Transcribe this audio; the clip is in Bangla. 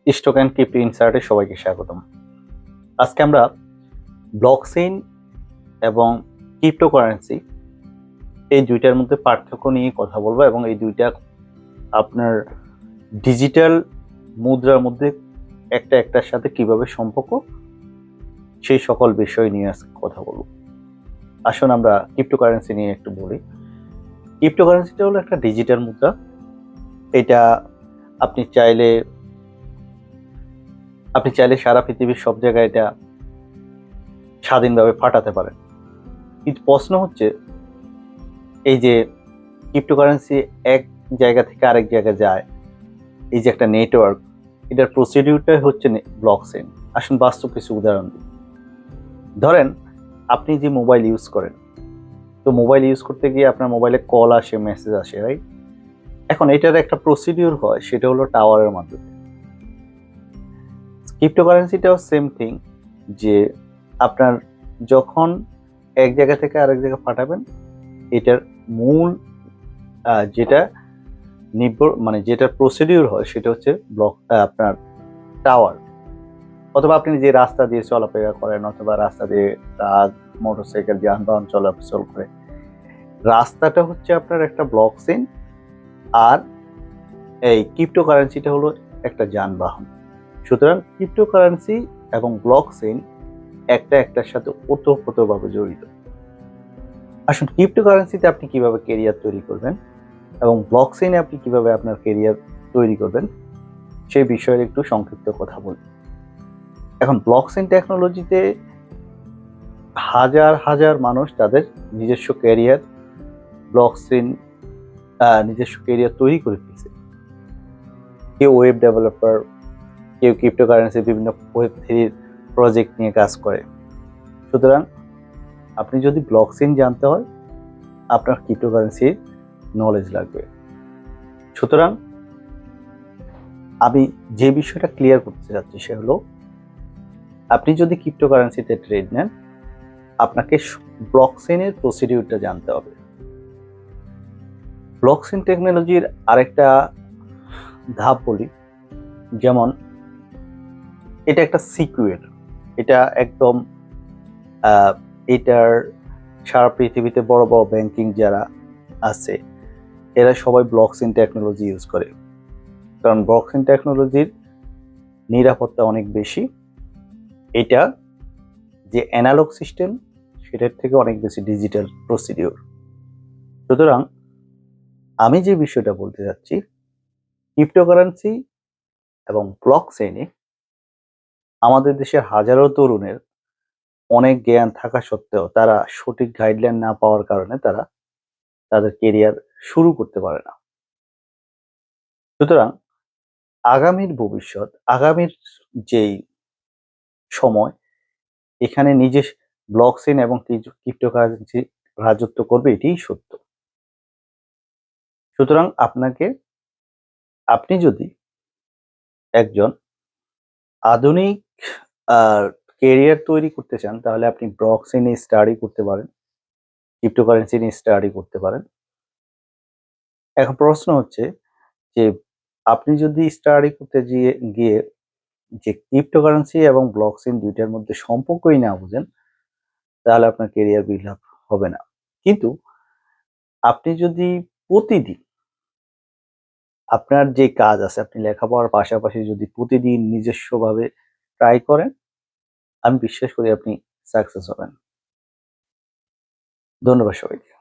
স্টক অ্যান্ড ক্রিপ্টো ইনসাইটে সবাইকে স্বাগতম। আজকে আমরা ব্লকচেইন এবং ক্রিপ্টোকারেন্সি এই দুইটার মধ্যে পার্থক্য নিয়ে কথা বলবো এবং এই দুইটা আপনার ডিজিটাল মুদ্রার মধ্যে একটার সাথে কিভাবে সম্পর্ক সেই সকল বিষয় নিয়ে আজকে কথা বলবো। আসুন আমরা ক্রিপ্টোকারেন্সি নিয়ে একটু বলি। ক্রিপ্টোকারেন্সিটা হলো একটা ডিজিটাল মুদ্রা। এটা আপনি চাইলে সারা পৃথিবীর সব জায়গায় এটা স্বাধীনভাবে পাঠাতে পারেন। কিন্তু প্রশ্ন হচ্ছে এই যে ক্রিপ্টোকারেন্সি এক জায়গা থেকে আরেক জায়গায় যায়, এই যে একটা নেটওয়ার্ক, এটার প্রসিডিউরটাই হচ্ছে ব্লকচেইন। আসুন বাস্তব কিছু উদাহরণ দিই। ধরেন আপনি যে মোবাইল ইউজ করেন, তো মোবাইল ইউজ করতে গিয়ে আপনার মোবাইলে কল আসে, মেসেজ আসে, রাইট? এখন এটার একটা প্রসিডিউর হয়, সেটা হলো টাওয়ারের মাধ্যমে। ক্রিপ্টোকারেন্সিটাও সেম থিং, যে আপনার যখন এক জায়গা থেকে আরেক জায়গায় পাঠাবেন, এটার মূল যেটা যেটা প্রসিডিউর হয় সেটা হচ্ছে আপনার টাওয়ার। অথবা আপনি যে রাস্তা দিয়ে চলাফেরা করেন, অথবা রাস্তা দিয়ে ট্রাক, মোটরসাইকেল, যানবাহন চলাচল করে, রাস্তাটা হচ্ছে আপনার একটা ব্লকচেইন, আর এই ক্রিপ্টোকারেন্সিটা হলো একটা যানবাহন। সুতরাং ক্রিপ্টোকারেন্সি এবং ব্লকচেইন একটার সাথে ওতপ্রোতভাবে জড়িত। আসুন ক্রিপ্টোকারেন্সিতে আপনি কিভাবে কেরিয়ার তৈরি করবেন এবং ব্লকচেইনে আপনি কিভাবে আপনার কেরিয়ার তৈরি করবেন সেই বিষয়ে একটু সংক্ষিপ্ত কথা বলি। এখন ব্লকচেইন টেকনোলজিতে হাজার হাজার মানুষ তাদের নিজস্ব ক্যারিয়ার ব্লকচেইন নিজস্ব ক্যারিয়ার তৈরি করে ফেলছে। কেউ ওয়েব ডেভেলপার, কেউ ক্রিপ্টোকারেন্সি বিভিন্ন ওয়েব 3 প্রজেক্ট নিয়ে কাজ করে। সুতরাং আপনি যদি ব্লকচেইন জানতে হয়, আপনার ক্রিপ্টোকারেন্সির নলেজ লাগবে। সুতরাং আমি যে বিষয়টা ক্লিয়ার করতে চাচ্ছি সে হলো, আপনি যদি ক্রিপ্টোকারেন্সিতে ট্রেড নেন, আপনাকে ব্লকচেইনের প্রসিডিউরটা জানতে হবে। ব্লকচেইন টেকনোলজির আরেকটা ধাপ বলি, যেমন এটা একটা সিকিউর, এটা একদম এটার সারা পৃথিবীতে বড় বড় ব্যাংকিং যারা আছে এরা সবাই ব্লকচেইন টেকনোলজি ইউজ করে, কারণ ব্লকচেইন টেকনোলজির নিরাপত্তা অনেক বেশি। এটা যে অ্যানালগ সিস্টেম সেটার থেকে অনেক বেশি ডিজিটাল প্রসিডিউর। সুতরাং আমি যে বিষয়টা বলতে যাচ্ছি, ক্রিপ্টোকারেন্সি এবং ব্লকচেইনে আমাদের দেশের হাজারো তরুণের অনেক জ্ঞান থাকা সত্ত্বেও তারা সঠিক গাইডলাইন না পাওয়ার কারণে তারা তাদের কেরিয়ার শুরু করতে পারে না। সুতরাং আগামীর যেই সময়, এখানে নিজে ব্লকচেইন এবং ক্রিপ্টোকারেন্সি রাজত্ব করবে, এটাই সত্য। সুতরাং আপনি যদি একজন আধুনিক কেরিয়ার তৈরি করতে চান, তাহলে আপনি ব্লকচেইনে স্টাডি করতে পারেন, ক্রিপ্টোকারেন্সি নিয়ে স্টাডি করতে পারেন। এখন প্রশ্ন হচ্ছে যে আপনি যদি স্টাডি করতে গিয়ে যে ক্রিপ্টোকারেন্সি এবং ব্লকচেইন দুইটার মধ্যে সম্পর্কই না বুঝেন, তাহলে আপনার কেরিয়ার বিল্ড আপ হবে না। কিন্তু আপনি যদি প্রতিদিন আপনার যে কাজ আছে, আপনি লেখাপড়ার পাশাপাশি যদি প্রতিদিন নিজস্বভাবে ট্রাই করেন, আমি বিশ্বাস করি আপনি সাকসেস হবেন। ধন্যবাদ সবাইকে।